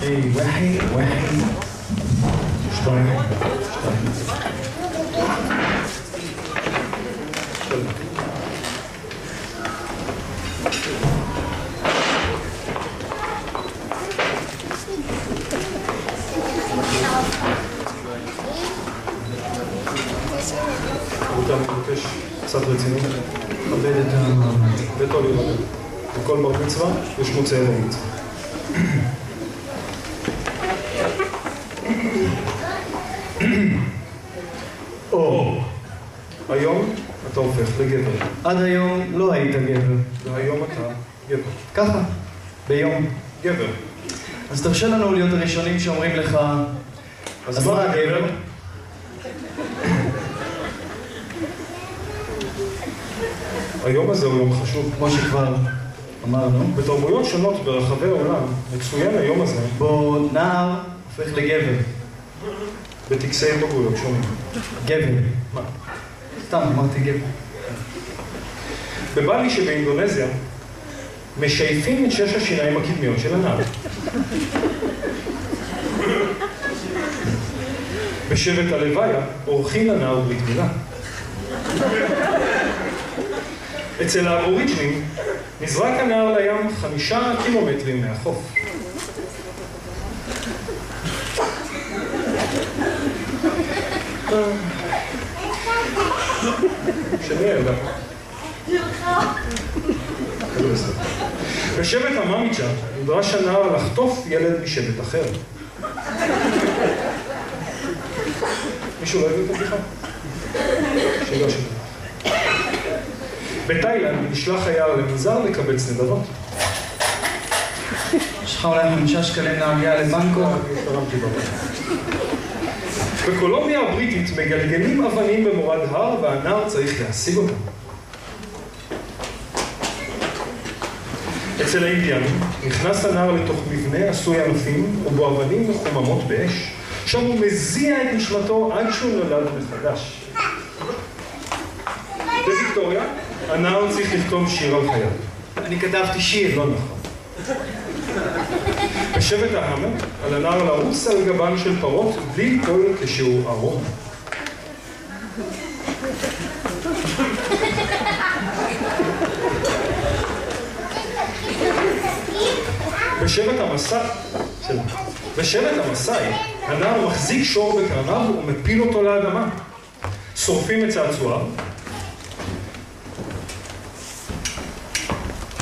واحد شطين אתה מבקש קצת רצינות, כבד את ביתו להירגע. בכל בר מצווה יש מוצאי מצווה. היום אתה הופך לגבר. עד היום לא היית גבר. והיום אתה גבר. ככה, ביום. גבר. אז תרשה לנו להיות הראשונים שאומרים לך, אז מה הגבר? היום הזה הוא יום חשוב. כמו שכבר אמרנו. בתרבויות שונות ברחבי העולם מצוין היום הזה בו נער הופך לגבר. בטקסי בגרויות שונים. גבר. מה? סתם, אמרתי גבר. בבלי שבאינדונזיה משייפים את 6 השיניים הקדמיות של הנער. בשבט הלוויה עורכים לנער ברית מילה. אצל האבוריג'נים נזרק הנער לים 5 קילומטרים מהחוף. שני ילדה. בשבט הממיצ'ה נדרש הנער לחטוף ילד משבט אחר. מישהו לא הביא את הבדיחה? שאלה שלי. בתאילנד נשלח היער למנזר לקבץ נדבות. יש לך אולי 5 שקלים להגיע לבנקו? תרמתי בבית. בקולומביה הבריטית מגלגלים אבנים במורד הר והנער צריך להשיג אותם. אצל האינדיאנים נכנס הנער לתוך מבנה עשוי ענפים ובו אבנים מחוממות באש. שם הוא מזיע את נשמתו עד שהוא נולד מחדש. בוויקטוריה הנער צריך לכתוב שיר על חייו. אני כתבתי שיר. לא נכון. בשבט ההאמה על הנער לעוס על גבן של פרות בלי ליפול כשהוא ערום. בשבט המסאי הנער מחזיק שור בקרניו ומפיל אותו לאדמה. שורפים את צעצועיו,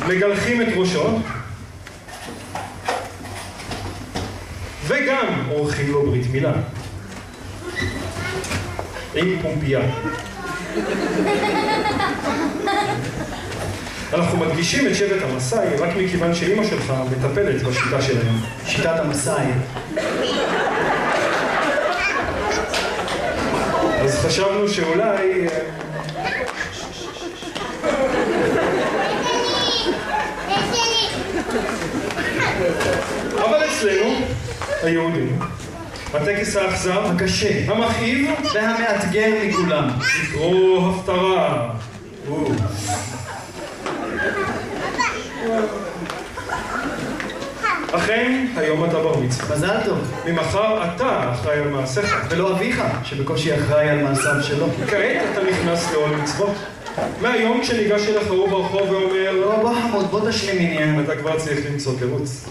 מגלחים את ראשו וגם עורכים לו ברית מילה עם פומפייה. אנחנו מדגישים את שבט המסאי רק מכיוון שאמא שלך מטפלת בשיטה שלהם. שיטת המסאי. אז חשבנו שאולי... אבל אצלנו, היהודים, הטקס האכזר, הקשה, המכאיב והמאתגר מכולם. לקרוא הפטרה. אכן, היום אתה בר מצווה. מזל טוב. ממחר אתה אחראי על מעשיך. ולא אביך, שבקושי אחראי על מעשיו שלו. כעת אתה נכנס לעול מצוות. מהיום כשניגש אליך הוא ברחוב ואומר לא, בוא חמוד, בוא תשלים עניין. אתה כבר צריך למצוא תירוץ.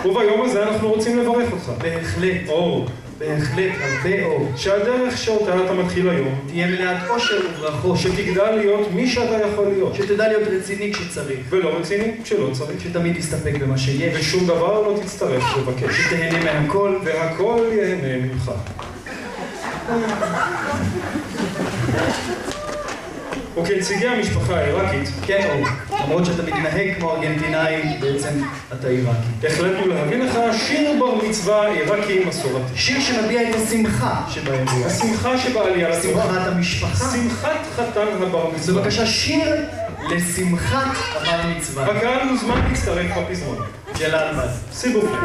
וביום הזה אנחנו רוצים לברך אותך. בהחלט. אור. בהחלט, הרבה אור. שהדרך שאותה אתה מתחיל היום תהיה מלאת אושר וברכות. שתגדל להיות מי שאתה יכול להיות. שתדע להיות רציני כשצריך. ולא רציני כשלא צריך. שתמיד תסתפק במה שיש. ושום דבר לא תצטרך לבקש. שתהנה מהכל. והכל יהנה ממך. וכנציגי המשפחה העיראקית, כן, אור. למרות שאתה מתנהג כמו ארגנטינאי, בעצם אתה עיראקי. החלטנו להביא לך שיר בר מצווה עיראקי מסורתי. שיר שמביע את השמחה שבאירוע. השמחה שבעלייה. שמחת המשפחה. שמחת חתן הבר מצווה. בבקשה, שיר לשמחת הבר מצווה. הקהל מוזמן להצטרף בפזמון. ג'לאל בד. סיבוב.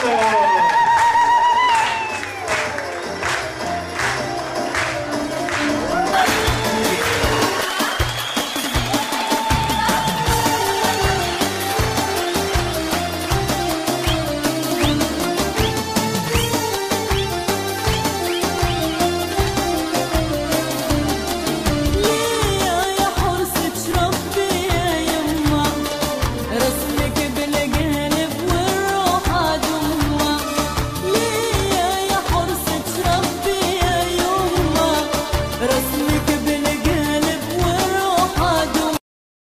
שלום.